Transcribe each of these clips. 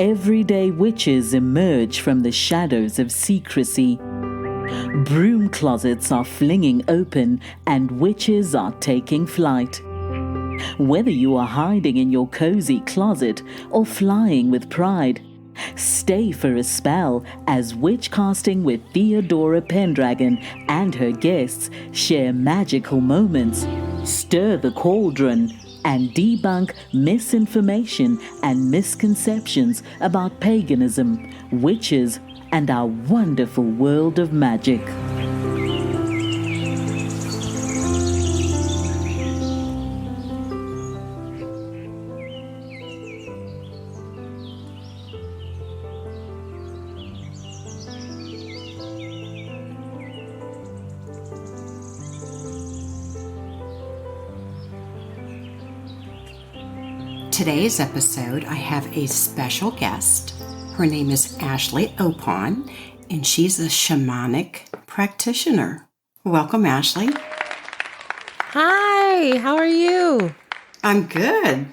everyday witches emerge from the shadows of secrecy. Broom closets are flinging open and witches are taking flight. Whether you are hiding in your cozy closet or flying with pride, stay for a spell as witchcasting with Theodora Pendragon and her guests share magical moments, stir the cauldron, and debunk misinformation and misconceptions about paganism, witches, and our wonderful world of magic. Today's episode, I have a special guest. Her name is Ashley Oppon, and she's a shamanic practitioner. Welcome, Ashley. Hi, how are you? I'm good.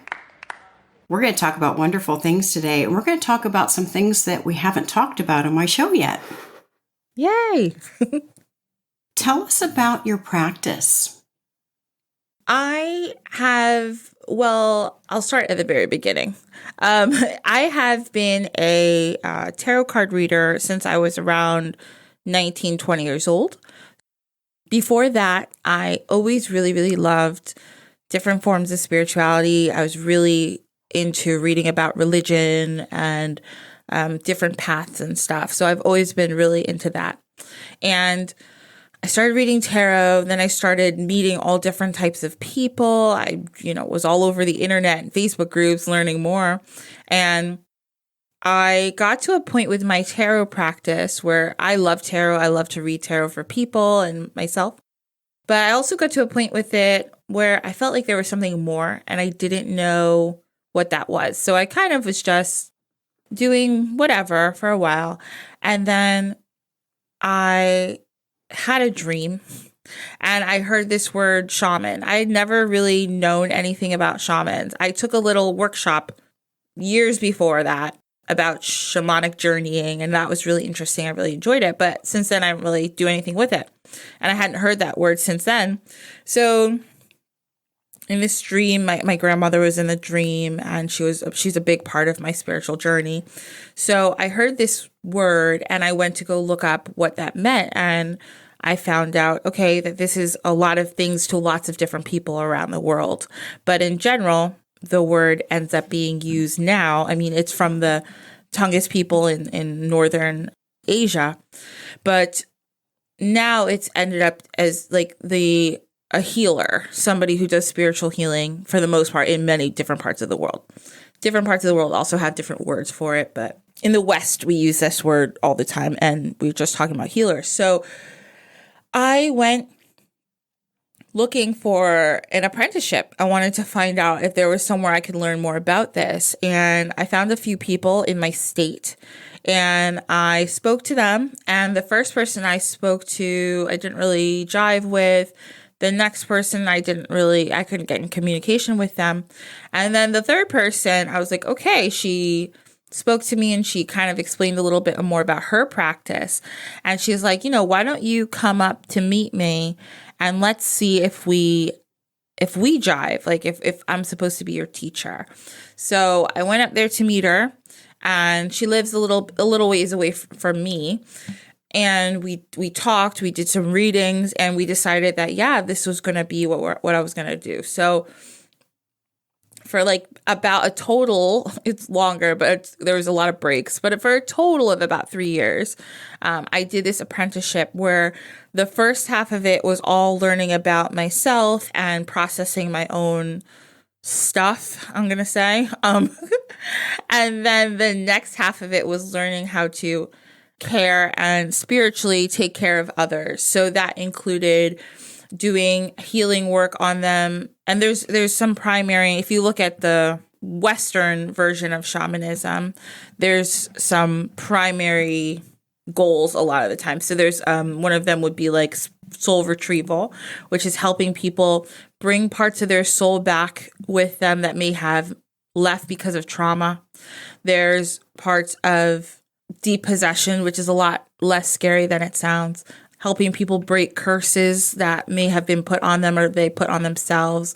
We're going to talk about wonderful things today, and we're going to talk about some things that we haven't talked about on my show yet. Yay! Tell us about your practice. I'll start at the very beginning. I have been a tarot card reader since I was around 19, 20 years old. Before that, I always really, really loved different forms of spirituality. I was really into reading about religion and different paths and stuff. So I've always been really into that. And I started reading tarot, then I started meeting all different types of people. I, was all over the internet and Facebook groups learning more. And I got to a point with my tarot practice where I love tarot. I love to read tarot for people and myself. But I also got to a point with it where I felt like there was something more and I didn't know what that was. So I kind of was just doing whatever for a while. And then I had a dream and I heard this word shaman. I had never really known anything about shamans. I took a little workshop years before that about shamanic journeying, and that was really interesting. I really enjoyed it. But since then, I didn't really do anything with it. And I hadn't heard that word since then. So in this dream, my grandmother was in the dream, and she's a big part of my spiritual journey. So I heard this word and I went to go look up what that meant. And I found out, okay, that this is a lot of things to lots of different people around the world. But in general, the word ends up being used now. I mean, it's from the Tungus people in Northern Asia, but now it's ended up as like a healer, somebody who does spiritual healing for the most part in many different parts of the world. Different parts of the world also have different words for it, but in the West, we use this word all the time, and we were just talking about healers. So I went looking for an apprenticeship. I wanted to find out if there was somewhere I could learn more about this, and I found a few people in my state, and I spoke to them, and the first person I spoke to, I didn't really jive with. The next person, I couldn't get in communication with them. And then the third person, I was like, okay, she spoke to me and she kind of explained a little bit more about her practice. And she's like, why don't you come up to meet me and let's see if we jive, like if I'm supposed to be your teacher. So I went up there to meet her, and she lives a little ways away from me. And we talked, we did some readings, and we decided that, this was going to be what I was going to do. So for like about a total, it's longer, but there was a lot of breaks, but for a total of about 3 years, I did this apprenticeship where the first half of it was all learning about myself and processing my own stuff, I'm going to say. And then the next half of it was learning how to care and spiritually take care of others. So that included doing healing work on them. And there's some primary, if you look at the Western version of shamanism, there's some primary goals a lot of the time. So there's one of them would be like soul retrieval, which is helping people bring parts of their soul back with them that may have left because of trauma. There's parts of depossession, which is a lot less scary than it sounds, helping people break curses that may have been put on them or they put on themselves.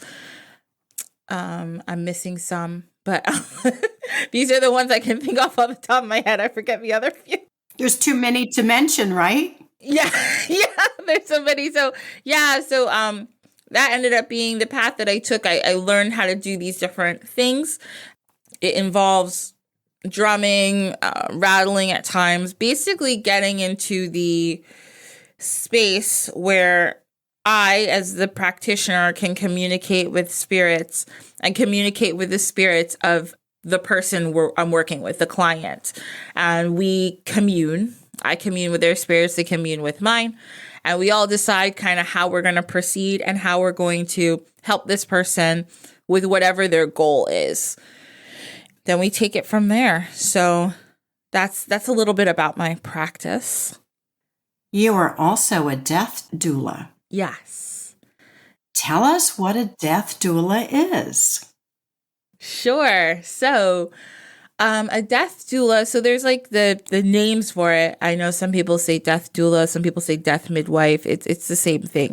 I'm missing some, but these are the ones I can think off the top of my head. I forget the other few. There's too many to mention, right? Yeah, there's so many. So that ended up being the path that I took. I learned how to do these different things. It involves drumming, rattling at times, basically getting into the space where I, as the practitioner, can communicate with spirits and communicate with the spirits of the person I'm working with, the client. And we commune. I commune with their spirits, they commune with mine. And we all decide kind of how we're going to proceed and how we're going to help this person with whatever their goal is. Then we take it from there. So that's a little bit about my practice. You are also a death doula. Yes. Tell us what a death doula is. Sure. So a death doula, so there's like the names for it. I know some people say death doula, some people say death midwife. It's the same thing.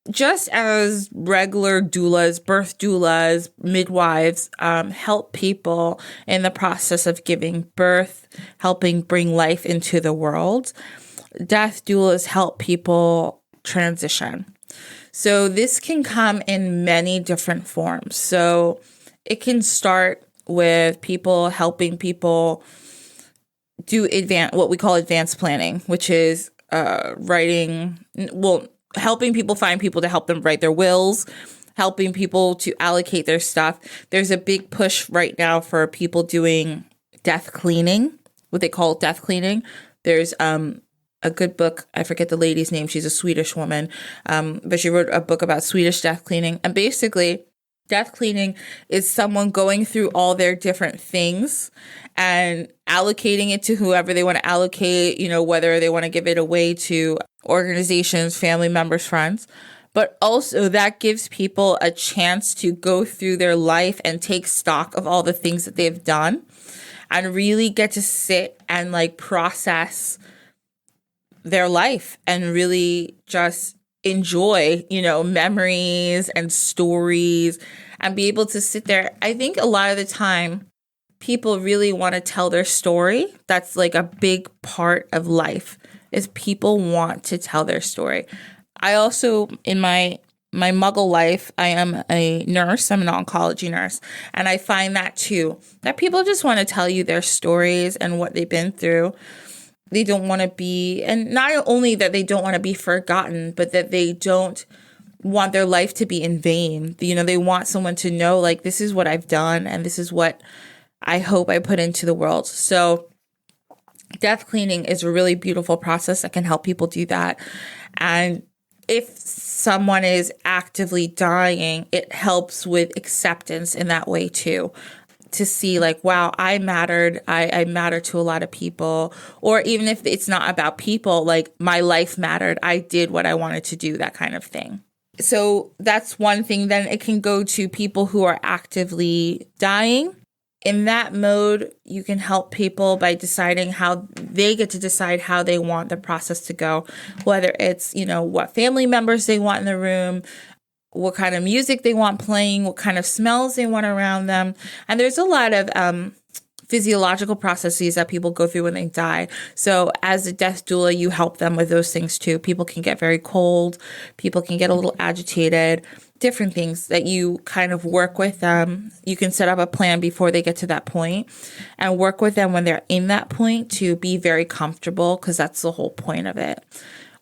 Just as regular doulas, birth doulas, midwives help people in the process of giving birth, helping bring life into the world, death doulas help people transition. So this can come in many different forms. So it can start with people helping people do what we call advanced planning, which is helping people find people to help them write their wills, helping people to allocate their stuff. There's a big push right now for people doing death cleaning, what they call death cleaning. There's a good book. I forget the lady's name. She's a Swedish woman, but she wrote a book about Swedish death cleaning. And basically, death cleaning is someone going through all their different things and allocating it to whoever they want to allocate, whether they want to give it away to organizations, family members, friends. But also that gives people a chance to go through their life and take stock of all the things that they've done and really get to sit and process their life and really just enjoy, memories and stories and be able to sit there. I think a lot of the time people really want to tell their story. That's a big part of life is people want to tell their story. I also, in my muggle life, I am a nurse. I'm an oncology nurse. And I find that too, that people just want to tell you their stories and what they've been through. They don't want to be, and not only that they don't want to be forgotten, but that they don't want their life to be in vain. They want someone to know, this is what I've done and this is what I hope I put into the world. So death cleaning is a really beautiful process that can help people do that. And if someone is actively dying, it helps with acceptance in that way too. To see wow, I mattered. I matter to a lot of people. Or even if it's not about people, my life mattered. I did what I wanted to do, that kind of thing. So that's one thing. Then it can go to people who are actively dying. In that mode, you can help people by deciding how they get to decide how they want the process to go, whether it's, what family members they want in the room, what kind of music they want playing, what kind of smells they want around them. And there's a lot of physiological processes that people go through when they die. So as a death doula, you help them with those things too. People can get very cold. People can get a little agitated. Different things that you kind of work with them. You can set up a plan before they get to that point and work with them when they're in that point to be very comfortable, because that's the whole point of it.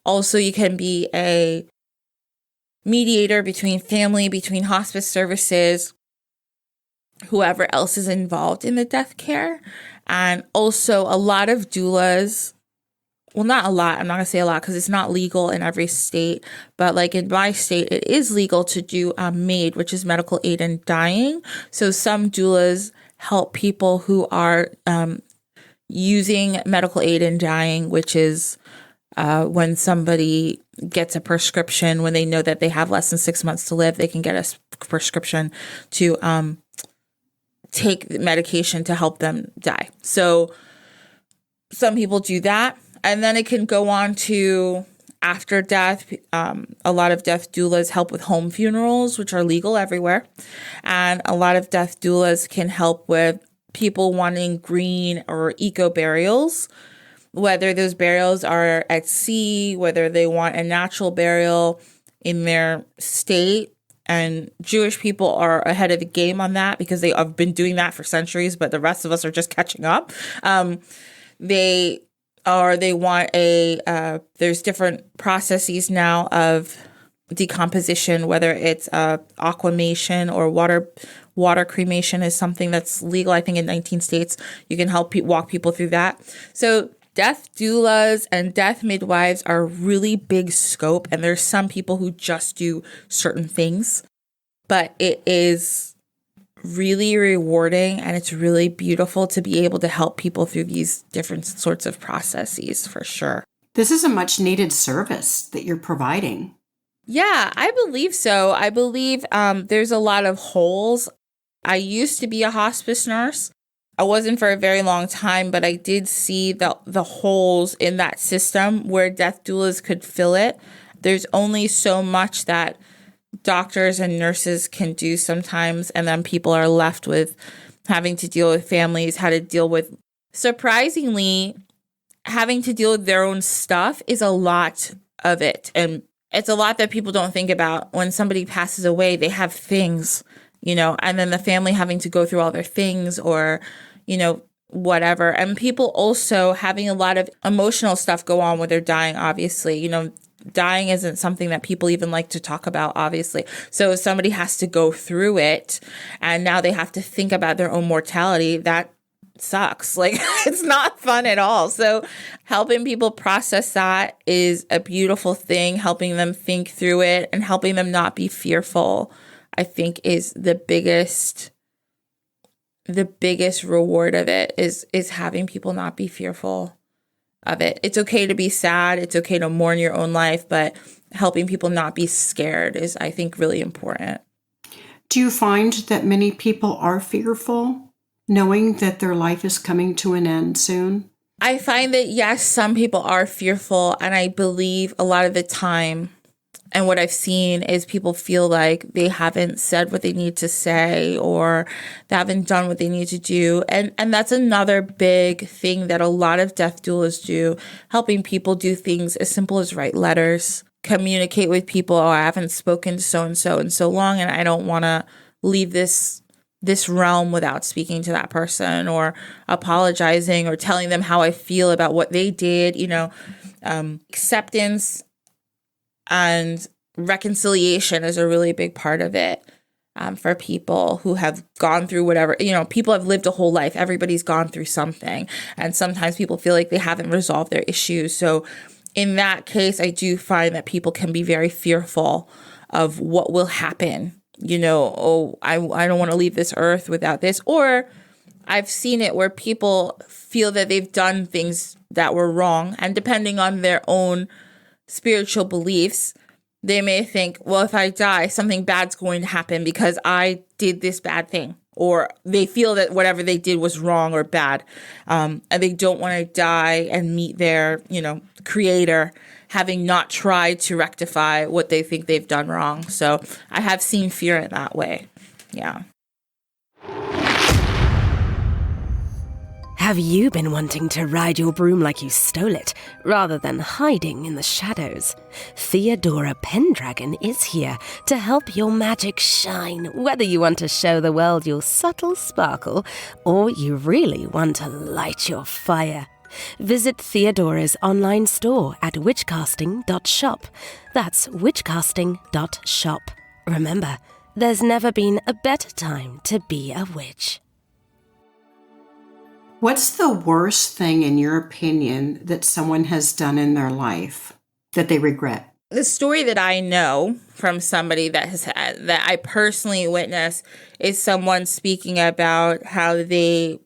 Also, you can be a mediator between family, between hospice services, whoever else is involved in the death care. And also a lot of doulas, well, not a lot, I'm not going to say a lot because it's not legal in every state, but in my state, it is legal to do MAID, which is medical aid in dying. So some doulas help people who are using medical aid in dying, which is when somebody gets a prescription, when they know that they have less than 6 months to live, they can get a prescription to take the medication to help them die. So some people do that. And then it can go on to after death. A lot of death doulas help with home funerals, which are legal everywhere. And a lot of death doulas can help with people wanting green or eco burials, whether those burials are at sea, whether they want a natural burial in their state. And Jewish people are ahead of the game on that because they have been doing that for centuries, but the rest of us are just catching up. They want there's different processes now of decomposition, whether it's aquamation or water cremation is something that's legal, I think, in 19 states. You can help walk people through that. So death doulas and death midwives are really big scope, and there's some people who just do certain things, but it is really rewarding and it's really beautiful to be able to help people through these different sorts of processes, for sure. This is a much needed service that you're providing. Yeah, I believe so. I believe there's a lot of holes. I used to be a hospice nurse. I wasn't for a very long time, but I did see the holes in that system where death doulas could fill it. There's only so much that doctors and nurses can do sometimes, and then people are left with having to deal with families, how to deal with, surprisingly, having to deal with their own stuff is a lot of it. And it's a lot that people don't think about. When somebody passes away, they have things, and then the family having to go through all their things or, whatever. And people also having a lot of emotional stuff go on when they're dying, obviously. Dying isn't something that people even like to talk about, obviously. So if somebody has to go through it and now they have to think about their own mortality, that sucks. Like, it's not fun at all. So helping people process that is a beautiful thing. Helping them think through it and helping them not be fearful, I think, is the biggest reward of it is having people not be fearful of it. It's okay to be sad. It's okay to mourn your own life, but helping people not be scared is, I think, really important. Do you find that many people are fearful, knowing that their life is coming to an end soon? I find that, yes, some people are fearful, and I believe a lot of the time, and what I've seen is people feel like they haven't said what they need to say or they haven't done what they need to do. And that's another big thing that a lot of death doulas do, helping people do things as simple as write letters, communicate with people. Oh, I haven't spoken to so-and-so in so long, and I don't want to leave this realm without speaking to that person or apologizing or telling them how I feel about what they did. Acceptance and reconciliation is a really big part of it for people who have gone through whatever. People have lived a whole life. Everybody's gone through something. And sometimes people feel like they haven't resolved their issues. So in that case, I do find that people can be very fearful of what will happen. I don't want to leave this earth without this. Or I've seen it where people feel that they've done things that were wrong. And depending on their own spiritual beliefs, they may think, well, if I die, something bad's going to happen because I did this bad thing. Or they feel that whatever they did was wrong or bad. And they don't want to die and meet their, creator, having not tried to rectify what they think they've done wrong. So I have seen fear in that way. Yeah. Have you been wanting to ride your broom like you stole it, rather than hiding in the shadows? Theodora Pendragon is here to help your magic shine, whether you want to show the world your subtle sparkle, or you really want to light your fire. Visit Theodora's online store at witchcasting.shop. That's witchcasting.shop. Remember, there's never been a better time to be a witch. What's the worst thing, in your opinion, that someone has done in their life that they regret? The story that I know from somebody that I personally witnessed is someone speaking about how this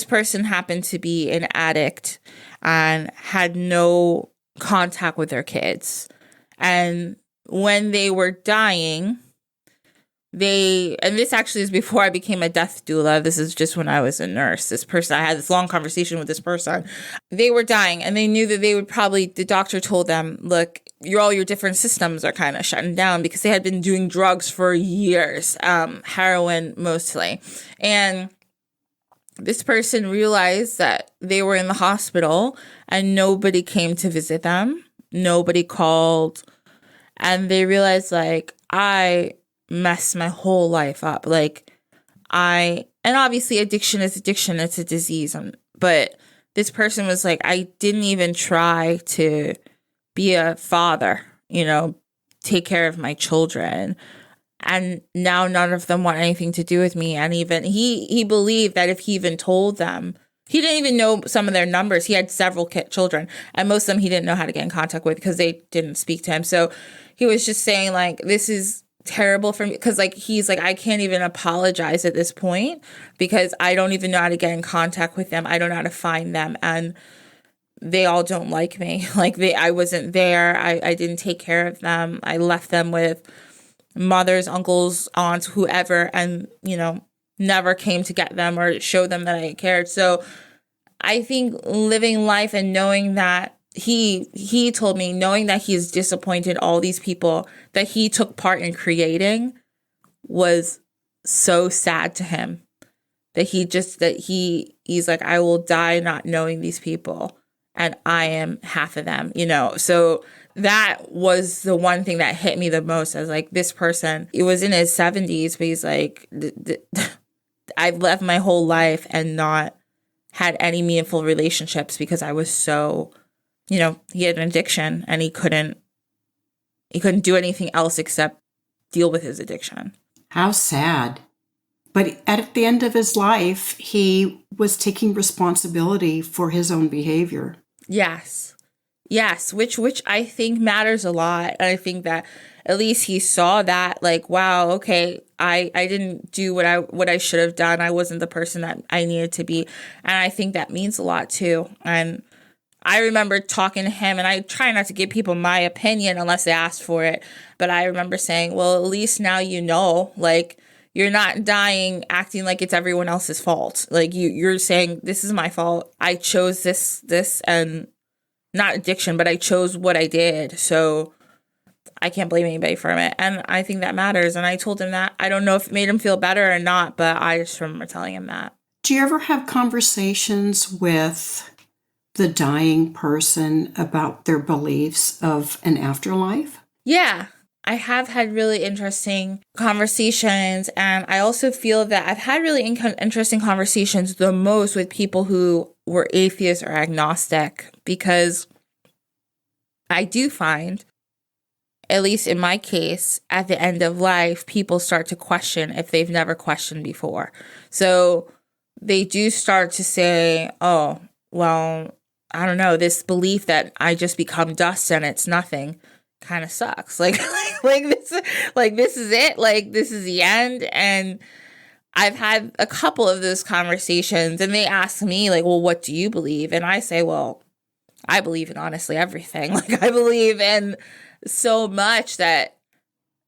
person happened to be an addict and had no contact with their kids. And when they were dying, and this actually is before I became a death doula. This is just when I was a nurse. This person, I had this long conversation with this person. They were dying and they knew that they would probably, the doctor told them, look, all your different systems are kind of shutting down, because they had been doing drugs for years, heroin mostly. And this person realized that they were in the hospital and nobody came to visit them. Nobody called. And they realized, like, I messed my whole life up. Like, and obviously addiction is addiction. It's a disease. But this person was like, I didn't even try to be a father, take care of my children. And now none of them want anything to do with me. And even he believed that if he even told them, he didn't even know some of their numbers. He had several children, and most of them he didn't know how to get in contact with because they didn't speak to him. So he was just saying, like, this is terrible for me, because, like, he's like, I can't even apologize at this point because I don't even know how to get in contact with them. I don't know how to find them. And they all don't like me. Like, I wasn't there. I didn't take care of them. I left them with mothers, uncles, aunts, whoever, and, never came to get them or show them that I cared. So I think living life and knowing that he told me, knowing that he's disappointed all these people that he took part in creating was so sad to him, that he's like, I will die not knowing these people, and I am half of them, So that was the one thing that hit me the most. I was like, this person, it was in his 70s, but he's like, I've lived my whole life and not had any meaningful relationships because I was so, he had an addiction and he couldn't do anything else except deal with his addiction. How sad. But at the end of his life, he was taking responsibility for his own behavior. Yes, which I think matters a lot. And I think that at least he saw that, like, wow, okay, I didn't do what I should have done. I wasn't the person that I needed to be. And I think that means a lot too. And I remember talking to him, and I try not to give people my opinion unless they ask for it. But I remember saying, well, at least now like, you're not dying acting like it's everyone else's fault. Like, you're saying, this is my fault. I chose this, and not addiction, but I chose what I did. So I can't blame anybody from it. And I think that matters. And I told him that. I don't know if it made him feel better or not, but I just remember telling him that. Do you ever have conversations with the dying person about their beliefs of an afterlife? Yeah, I have had really interesting conversations. And I also feel that I've had really interesting conversations the most with people who were atheist or agnostic, because I do find, at least in my case, at the end of life, people start to question if they've never questioned before. So they do start to say, oh, well, I don't know, this belief that I just become dust and it's nothing kind of sucks. Like this is it. Like, this is the end. And I've had a couple of those conversations, and they ask me, like, well, what do you believe? And I say, well, I believe in honestly everything. Like, I believe in so much that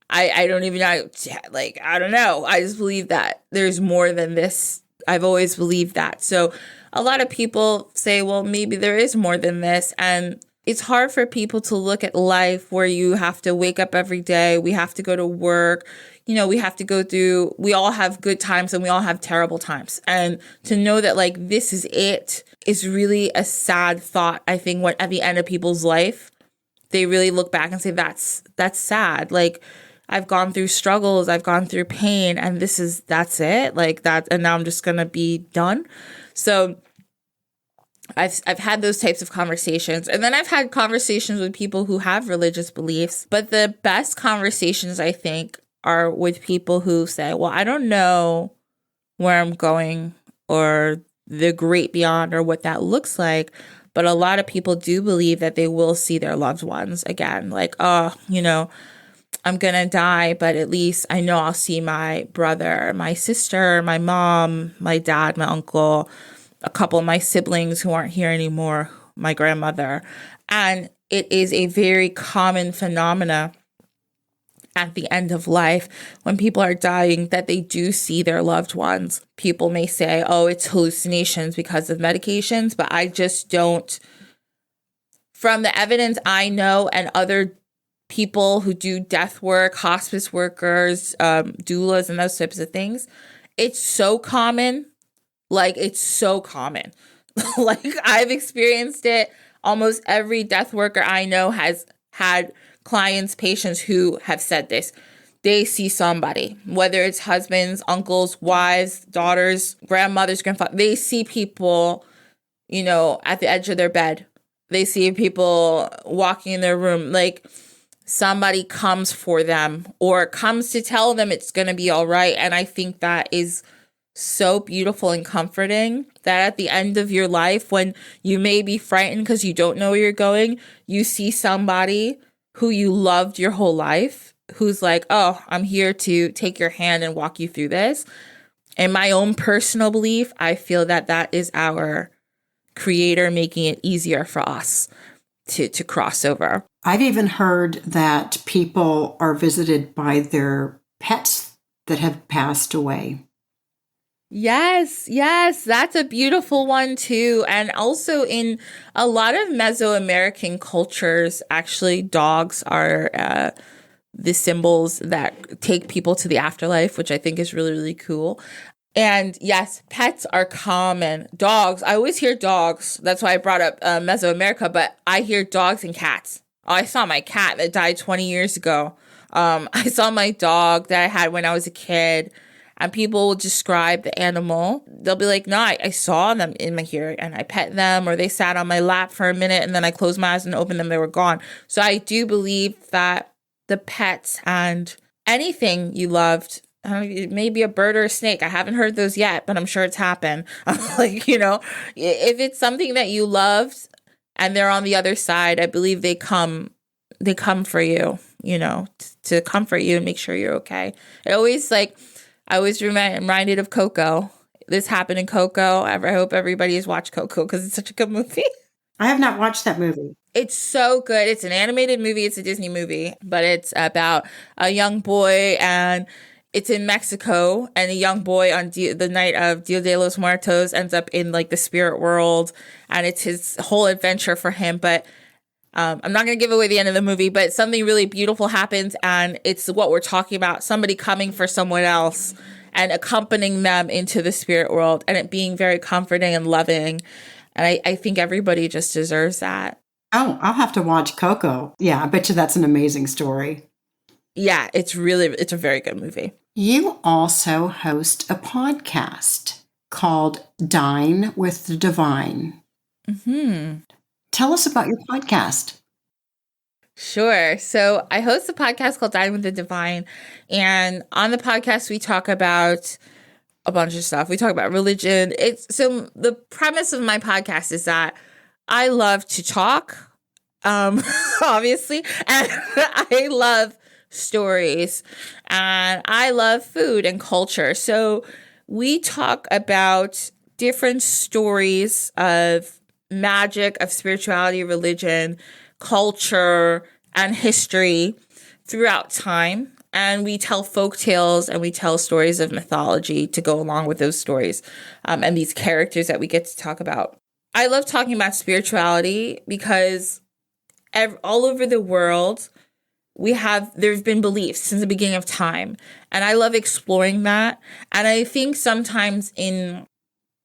I don't even know. Like, I don't know. I just believe that there's more than this. I've always believed that. So a lot of people say, well, maybe there is more than this. And it's hard for people to look at life where you have to wake up every day. We have to go to work. We have to go through, we all have good times and we all have terrible times. And to know that, like, this is it is really a sad thought. I think when at the end of people's life, they really look back and say, that's sad. Like, I've gone through struggles, I've gone through pain, and that's it. Like, that, and now I'm just going to be done. So I've had those types of conversations. And then I've had conversations with people who have religious beliefs. But the best conversations, I think, are with people who say, well, I don't know where I'm going or the great beyond or what that looks like. But a lot of people do believe that they will see their loved ones again. Like, oh, I'm going to die, but at least I know I'll see my brother, my sister, my mom, my dad, my uncle, a couple of my siblings who aren't here anymore, my grandmother. And it is a very common phenomena at the end of life, when people are dying, that they do see their loved ones. People may say, oh, it's hallucinations because of medications, but I just don't. From the evidence I know and other people who do death work, hospice workers, doulas, and those types of things, it's so common. Like, it's so common. Like, I've experienced it. Almost every death worker I know has had clients, patients who have said this. They see somebody, whether it's husbands, uncles, wives, daughters, grandmothers, grandfathers. They see people, at the edge of their bed. They see people walking in their room. Like, somebody comes for them or comes to tell them it's going to be all right. And I think that is so beautiful and comforting, that at the end of your life, when you may be frightened because you don't know where you're going, you see somebody who you loved your whole life, who's like, oh, I'm here to take your hand and walk you through this. In my own personal belief, I feel that that is our Creator making it easier for us to cross over. I've even heard that people are visited by their pets that have passed away. Yes, that's a beautiful one too. And also in a lot of Mesoamerican cultures, actually, dogs are the symbols that take people to the afterlife, which I think is really, really cool. And yes, pets are common. Dogs, I always hear dogs. That's why I brought up Mesoamerica, but I hear dogs and cats. Oh, I saw my cat that died 20 years ago. I saw my dog that I had when I was a kid. And people will describe the animal. They'll be like, no, I saw them in my here and I pet them, or they sat on my lap for a minute and then I closed my eyes and opened them, they were gone. So I do believe that the pets and anything you loved, maybe a bird or a snake. I haven't heard those yet, but I'm sure it's happened. Like, if it's something that you loved and they're on the other side, I believe they come for you, to comfort you and make sure you're okay. I always reminded of Coco. This happened in Coco. I hope everybody has watched Coco because it's such a good movie. I have not watched that movie. It's so good. It's an animated movie. It's a Disney movie, but it's about a young boy, and it's in Mexico, and a young boy on the night of Dia de los Muertos ends up in like the spirit world, and it's his whole adventure for him. But I'm not going to give away the end of the movie, but something really beautiful happens, and it's what we're talking about, somebody coming for someone else and accompanying them into the spirit world, and it being very comforting and loving. And I think everybody just deserves that. Oh, I'll have to watch Coco. Yeah, I bet you that's an amazing story. Yeah, it's a very good movie. You also host a podcast called Dine with the Divine. Mm-hmm. Tell us about your podcast. Sure. So I host a podcast called Dine with the Divine. And on the podcast, we talk about a bunch of stuff. We talk about religion. So the premise of my podcast is that I love to talk, obviously, and I love stories, and I love food and culture. So we talk about different stories of magic, of spirituality, religion, culture, and history throughout time. And we tell folk tales and we tell stories of mythology to go along with those stories, and these characters that we get to talk about. I love talking about spirituality because all over the world, there's been beliefs since the beginning of time. And I love exploring that. And I think sometimes in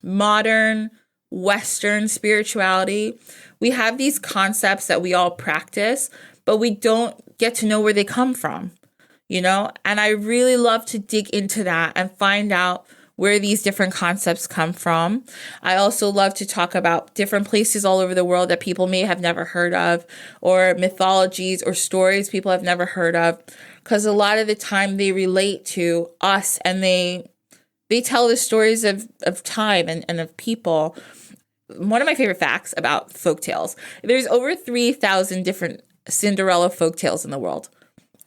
modern Western spirituality, we have these concepts that we all practice, but we don't get to know where they come from, And I really love to dig into that and find out where these different concepts come from. I also love to talk about different places all over the world that people may have never heard of, or mythologies or stories people have never heard of, because a lot of the time they relate to us, and they tell the stories of time and of people. One of my favorite facts about folktales, there's over 3,000 different Cinderella folktales in the world.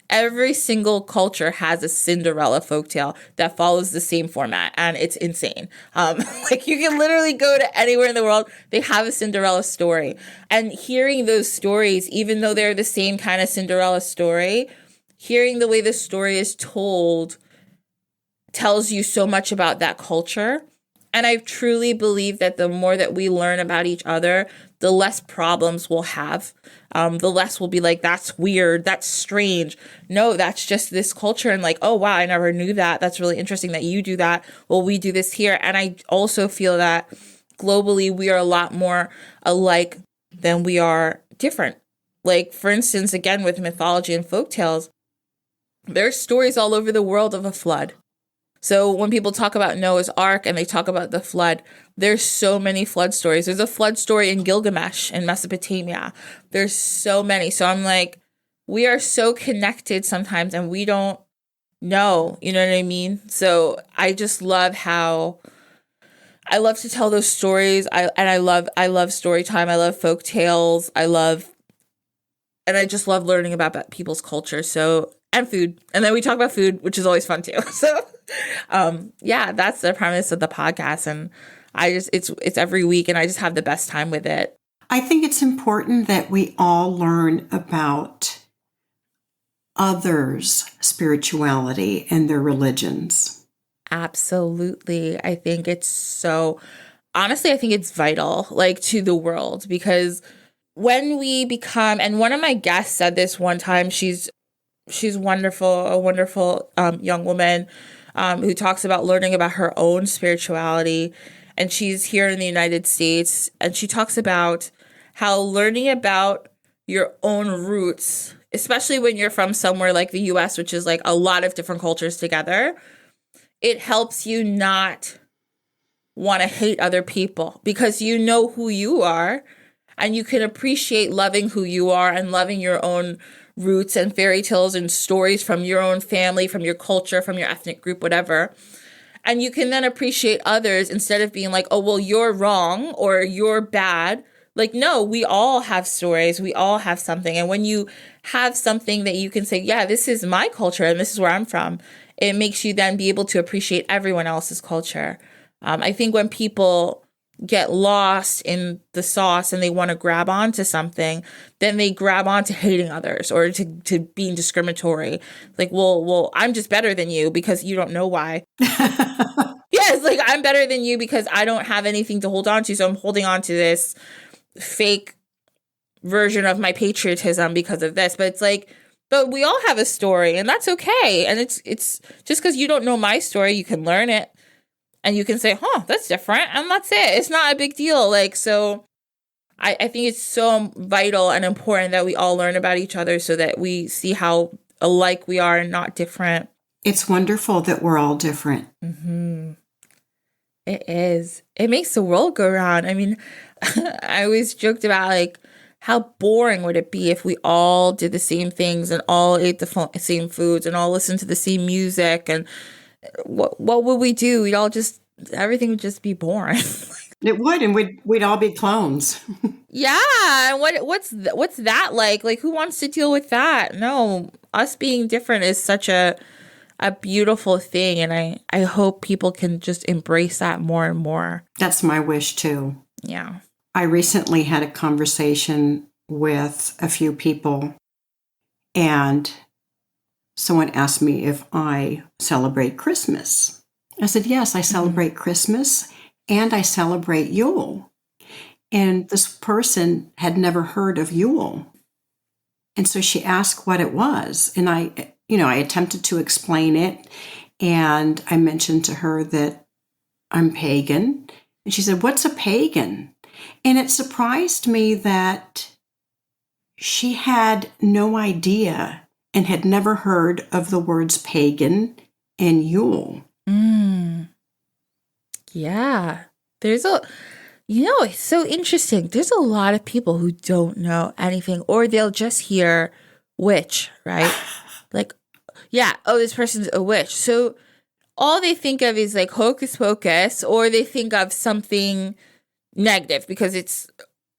Every single culture has a Cinderella folktale that follows the same format, and it's insane. You can literally go to anywhere in the world, they have a Cinderella story. And hearing those stories, even though they're the same kind of Cinderella story, hearing the way the story is told tells you so much about that culture. And I truly believe that the more that we learn about each other, the less problems we'll have. The less we'll be like, that's weird, that's strange. No, that's just this culture. And like, oh, wow, I never knew that. That's really interesting that you do that. Well, we do this here. And I also feel that globally, we are a lot more alike than we are different. Like, for instance, again, with mythology and folktales, there's stories all over the world of a flood. So when people talk about Noah's Ark and they talk about the flood, there's so many flood stories. There's a flood story in Gilgamesh in Mesopotamia. There's so many. So I'm like, we are so connected sometimes and we don't know, you know what I mean? So I just love how I love to tell those stories. I love story time. I love folk tales. And I just love learning about people's culture. So, and food. And then we talk about food, which is always fun too. So, yeah, that's the premise of the podcast. And it's every week and I just have the best time with it. I think it's important that we all learn about others' spirituality and their religions. Absolutely. I think it's honestly, I think it's vital, like, to the world, because when we become, and one of my guests said this one time, she's wonderful, a wonderful young woman who talks about learning about her own spirituality. And she's here in the United States. And she talks about how learning about your own roots, especially when you're from somewhere like the US, which is like a lot of different cultures together, it helps you not want to hate other people because you know who you are and you can appreciate loving who you are and loving your own roots and fairy tales and stories from your own family, from your culture, from your ethnic group, whatever. And you can then appreciate others instead of being like, oh, well, you're wrong or you're bad. Like, no, we all have stories. We all have something. And when you have something that you can say, yeah, this is my culture and this is where I'm from, it makes you then be able to appreciate everyone else's culture. I think when people get lost in the sauce and they want to grab onto something, then they grab onto hating others or to being discriminatory. Like, well, I'm just better than you because you don't know why. Yes, like I'm better than you because I don't have anything to hold on to. So I'm holding on to this fake version of my patriotism because of this. But it's like, but we all have a story and that's okay. And it's just because you don't know my story, you can learn it. And you can say, that's different. And that's it. It's not a big deal. Like, so I think it's so vital and important that we all learn about each other so that we see how alike we are and not different. It's wonderful that we're all different. Mm-hmm. It is. It makes the world go round. I mean, I always joked about like, how boring would it be if we all did the same things and all ate the same foods and all listened to the same music and what would we do? Everything would just be boring. It would, and we'd all be clones. Yeah, and what's that like? Like, who wants to deal with that? No, us being different is such a beautiful thing, and I hope people can just embrace that more and more. That's my wish too. Yeah. I recently had a conversation with a few people, and someone asked me if I celebrate Christmas. I said, yes, I celebrate Christmas and I celebrate Yule. And this person had never heard of Yule. And so she asked what it was. And I attempted to explain it. And I mentioned to her that I'm pagan. And she said, what's a pagan? And it surprised me that she had no idea and had never heard of the words pagan and Yule. Yeah. It's so interesting. There's a lot of people who don't know anything, or they'll just hear witch, right? Like, yeah, oh, this person's a witch. So all they think of is like hocus pocus, or they think of something negative because it's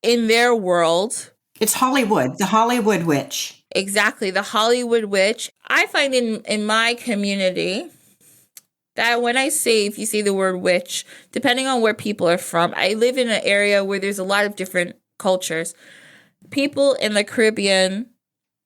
in their world. It's Hollywood, the Hollywood witch. Exactly, the Hollywood witch. I find in my community that when if you say the word witch, depending on where people are from, I live in an area where there's a lot of different cultures. People in the Caribbean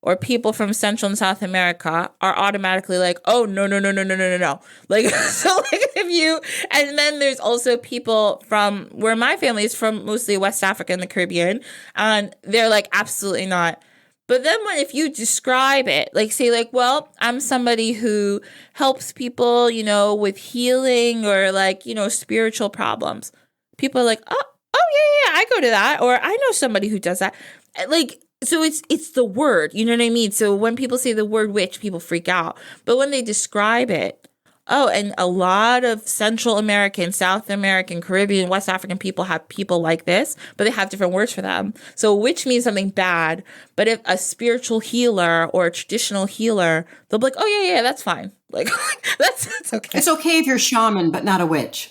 or people from Central and South America are automatically like, oh, no, no, no, no, no, no, no, no. Like, so like if you, and then there's also people from where my family is from, mostly West Africa and the Caribbean, and they're like, absolutely not. But then if you describe it, like say like, well, I'm somebody who helps people, with healing or like, spiritual problems. People are like, oh, yeah, I go to that. Or I know somebody who does that. Like, so it's the word, you know what I mean? So when people say the word witch, people freak out. But when they describe it, and a lot of Central American, South American, Caribbean, West African people have people like this, but they have different words for them. So witch means something bad. But if a spiritual healer or a traditional healer, they'll be like, oh, yeah, that's fine. Like, that's okay. It's okay if you're a shaman, but not a witch.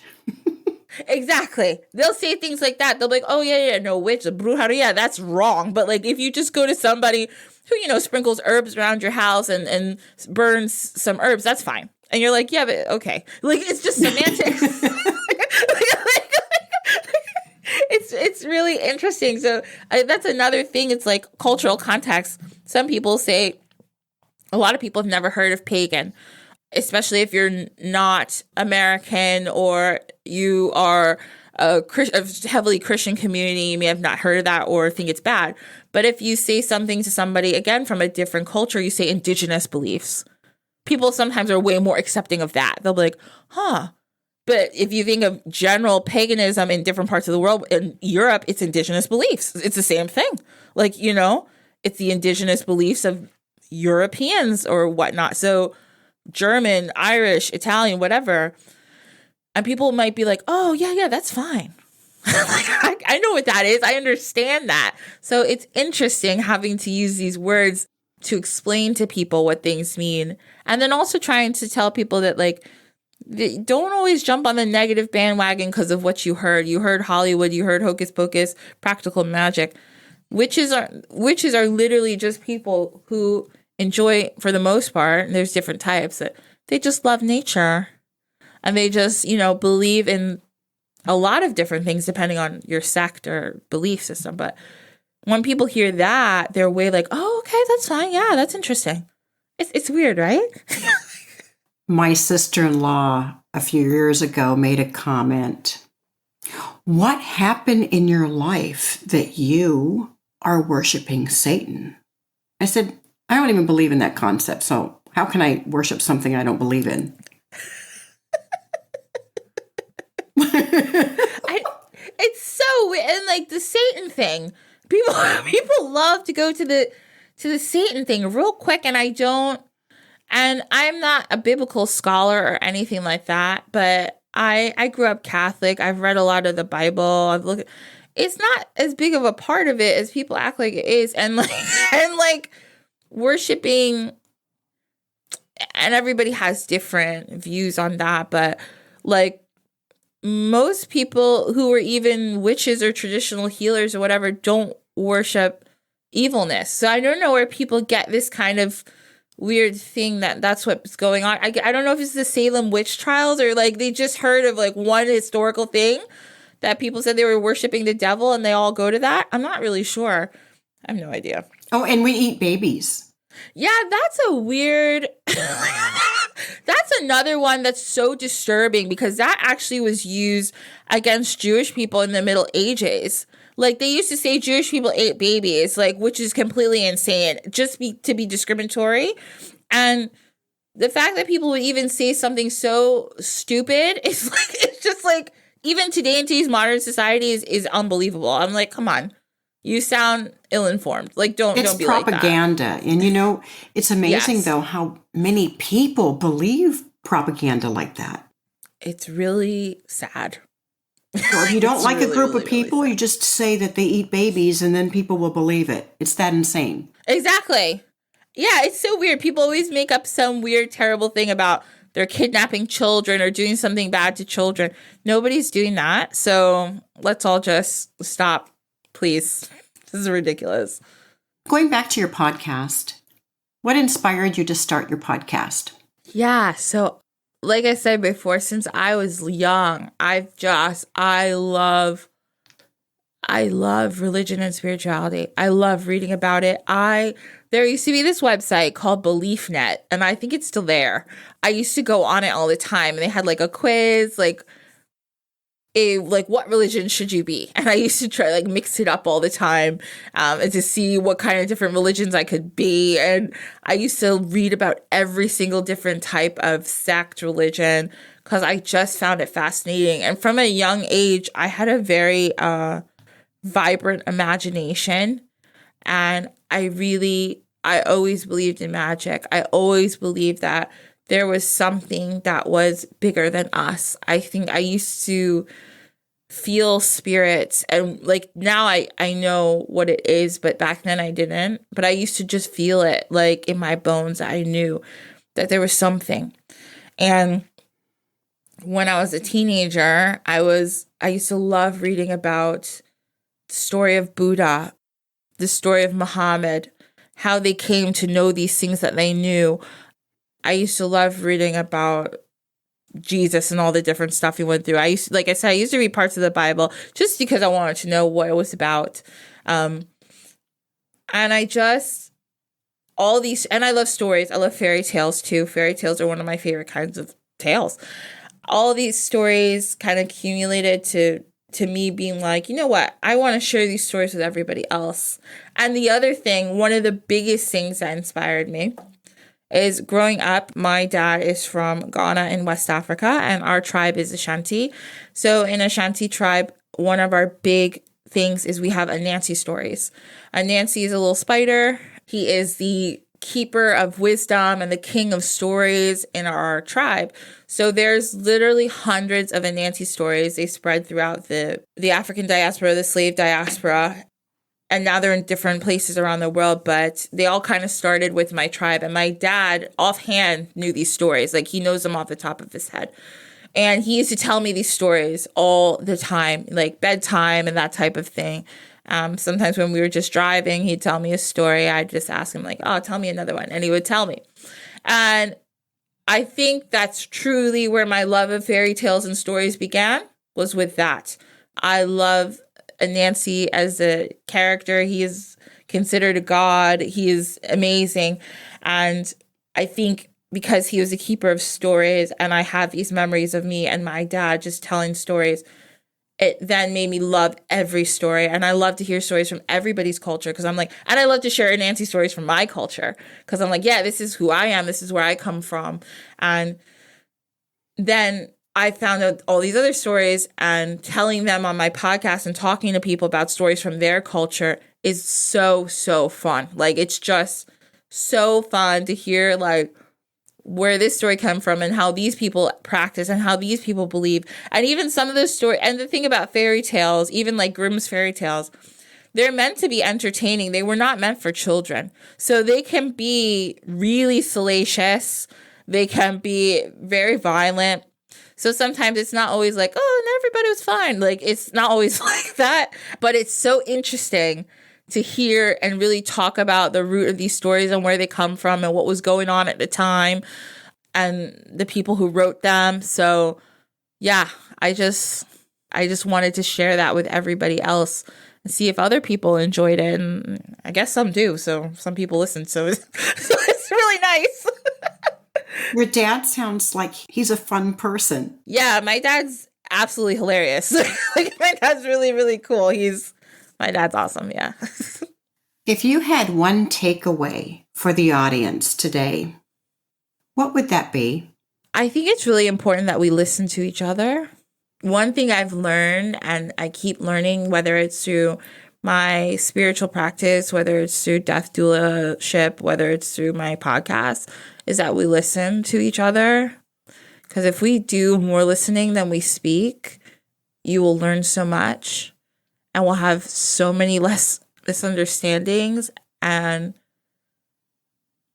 Exactly. They'll say things like that. They'll be like, oh, yeah, no, witch, brujeria, that's wrong. But like, if you just go to somebody who, sprinkles herbs around your house and burns some herbs, that's fine. And you're like, yeah, but okay. Like, it's just semantics. It's really interesting. So that's another thing. It's like cultural context. Some people say, a lot of people have never heard of pagan, especially if you're not American or you are a heavily Christian community. You may have not heard of that or think it's bad. But if you say something to somebody, again, from a different culture, you say indigenous beliefs. People sometimes are way more accepting of that. They'll be like, huh. But if you think of general paganism in different parts of the world, in Europe, it's indigenous beliefs. It's the same thing. Like, it's the indigenous beliefs of Europeans or whatnot. So German, Irish, Italian, whatever. And people might be like, oh, yeah, that's fine. Like, I know what that is. I understand that. So it's interesting having to use these words to explain to people what things mean. And then also trying to tell people that, like, don't always jump on the negative bandwagon because of what you heard. You heard Hollywood, you heard hocus pocus, practical magic. Witches are literally just people who enjoy, for the most part, and there's different types, that they just love nature. And they just, believe in a lot of different things depending on your sect or belief system. But when people hear that, they're way like, oh, okay, that's fine. Yeah, that's interesting. It's weird, right? My sister-in-law a few years ago made a comment. What happened in your life that you are worshiping Satan? I said, I don't even believe in that concept. So how can I worship something I don't believe in? It's so weird. And like the Satan thing, people love to go to the Satan thing real quick, and I'm not a biblical scholar or anything like that, but I grew up Catholic. I've read a lot of the Bible. It's not as big of a part of it as people act like it is, and like worshiping, and everybody has different views on that, but like most people who are even witches or traditional healers or whatever don't worship evilness. So I don't know where people get this kind of weird thing that's what's going on. I don't know if it's the Salem witch trials or like they just heard of like one historical thing that people said they were worshiping the devil and they all go to that. I'm not really sure. I have no idea. Oh, and we eat babies. Yeah, that's a weird... That's another one that's so disturbing because that actually was used against Jewish people in the Middle Ages. Like they used to say Jewish people ate babies, like, which is completely insane, just to be discriminatory. And the fact that people would even say something so stupid is like, it's just like, even today in today's modern society is unbelievable. I'm like, come on. You sound ill-informed. Like, don't be like that. It's propaganda. And, it's amazing, though, how many people believe propaganda like that. It's really sad. Well, if you don't like really, a group really, of people, really you just say that they eat babies and then people will believe it. It's that insane. Exactly. Yeah, it's so weird. People always make up some weird, terrible thing about they're kidnapping children or doing something bad to children. Nobody's doing that. So let's all just stop. Please. This is ridiculous. Going back to your podcast, what inspired you to start your podcast? Yeah. So like I said before, since I was young, I love religion and spirituality. I love reading about it. I There used to be this website called BeliefNet, and I think it's still there. I used to go on it all the time, and they had like a quiz, like what religion should you be? And I used to try like mix it up all the time, and to see what kind of different religions I could be. And I used to read about every single different type of sect religion because I just found it fascinating. And from a young age, I had a very vibrant imagination, and I always believed in magic. I always believed that there was something that was bigger than us. I think I used to feel spirits, and like now I know what it is, but back then I didn't. But I used to just feel it like in my bones. I knew that there was something. And when I was a teenager, I used to love reading about the story of Buddha, the story of Muhammad, how they came to know these things that they knew. I used to love reading about Jesus and all the different stuff he went through. I used to read parts of the Bible just because I wanted to know what it was about. And I love stories. I love fairy tales too. Fairy tales are one of my favorite kinds of tales. All these stories kind of accumulated to me being like, you know what? I want to share these stories with everybody else. And the other thing, one of the biggest things that inspired me is growing up, my dad is from Ghana in West Africa, and our tribe is Ashanti. So in Ashanti tribe, one of our big things is we have Anansi stories. Anansi is a little spider. He is the keeper of wisdom and the king of stories in our tribe. So there's literally hundreds of Anansi stories. They spread throughout the African diaspora, the slave diaspora, and now they're in different places around the world, but they all kind of started with my tribe. And my dad offhand knew these stories. Like, he knows them off the top of his head. And he used to tell me these stories all the time, like bedtime and that type of thing. Sometimes when we were just driving, he'd tell me a story. I'd just ask him like, oh, tell me another one. And he would tell me. And I think that's truly where my love of fairy tales and stories began, was with that. I love Anansi as a character. He is considered a god. He is amazing. And I think because he was a keeper of stories, and I have these memories of me and my dad just telling stories, it then made me love every story. And I love to hear stories from everybody's culture, because I'm like, and I love to share Anansi stories from my culture, because I'm like, yeah, this is who I am. This is where I come from. And then I found out all these other stories, and telling them on my podcast and talking to people about stories from their culture is so, so fun. Like, it's just so fun to hear like where this story come from and how these people practice and how these people believe. And even some of those stories, and the thing about fairy tales, even like Grimm's fairy tales, they're meant to be entertaining. They were not meant for children. So they can be really salacious. They can be very violent. So sometimes it's not always like, oh, and everybody was fine. Like, it's not always like that. But it's so interesting to hear and really talk about the root of these stories and where they come from and what was going on at the time and the people who wrote them. So yeah, I just wanted to share that with everybody else and see if other people enjoyed it. And I guess some do. So some people listen. So it's really nice. Your dad sounds like he's a fun person. Yeah, my dad's absolutely hilarious. Like, my dad's really, really cool. My dad's awesome, yeah. If you had one takeaway for the audience today, what would that be? I think it's really important that we listen to each other. One thing I've learned, and I keep learning, whether it's through my spiritual practice, whether it's through Death Doula-ship, whether it's through my podcast, is that we listen to each other. Because if we do more listening than we speak, you will learn so much, and we'll have so many less misunderstandings, and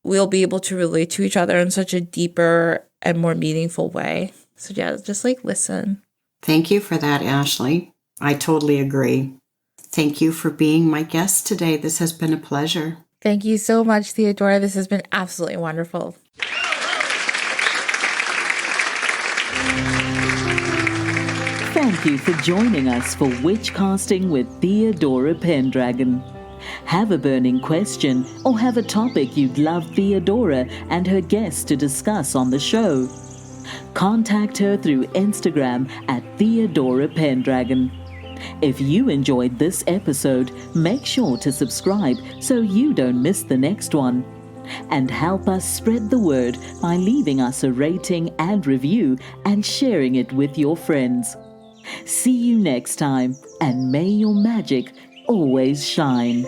we'll be able to relate to each other in such a deeper and more meaningful way. So yeah, just like listen. Thank you for that, Ashley. I totally agree. Thank you for being my guest today. This has been a pleasure. Thank you so much, Theodora. This has been absolutely wonderful. Thank you for joining us for Witch Casting with Theodora Pendragon. Have a burning question or have a topic you'd love Theodora and her guests to discuss on the show? Contact her through Instagram at Theodora Pendragon. If you enjoyed this episode, make sure to subscribe so you don't miss the next one. And help us spread the word by leaving us a rating and review and sharing it with your friends. See you next time, and may your magic always shine.